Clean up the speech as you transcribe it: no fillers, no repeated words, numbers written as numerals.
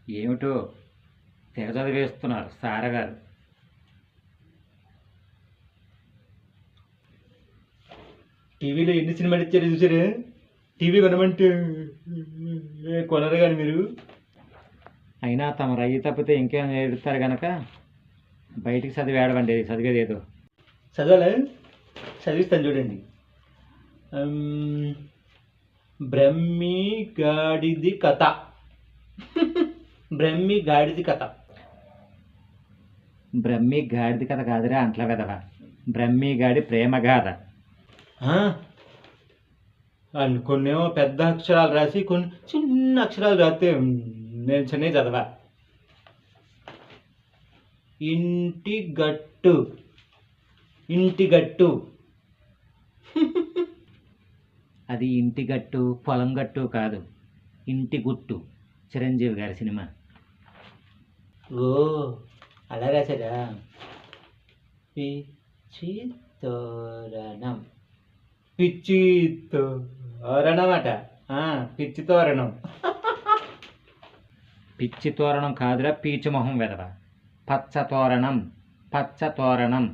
ఏమిటో తెగ చదివేస్తున్నారు సారగారు. టీవీలో ఎన్ని సినిమాలు ఇచ్చారు చూసారు. టీవీ కొనమంటే కొనరు కానీ మీరు. అయినా తమ రయ్యి తప్పితే ఇంకేం నేర్పుతారు గనక బయటికి చదివి ఏడవండి, చదివేది ఏదో. చదవాలా? చదివిస్తాను చూడండి. బ్రహ్మి గాడిది కథ. బ్రహ్మి గాడిది కథ. బ్రహ్మి గాడిది కథ కాదురా అంట్ల వెదవా, బ్రహ్మి గాడి ప్రేమగాథ. కొన్నేమో పెద్ద అక్షరాలు రాసి కొన్ని చిన్న అక్షరాలు రాస్తే నేను చిన్నవి చదవా. ఇంటి గట్టు. ఇంటి గట్టు. అది ఇంటి గట్టు పొలం గట్టు కాదు, ఇంటి గుట్టు, చిరంజీవి గారి సినిమా. ఓ అలా రాశారా. పిచ్చి తోరణం. పిచ్చి తోరణం అట. పిచ్చి తోరణం. పిచ్చి తోరణం కాదురా పీచు మొహం వెదవ, పచ్చ తోరణం. పచ్చ తోరణం.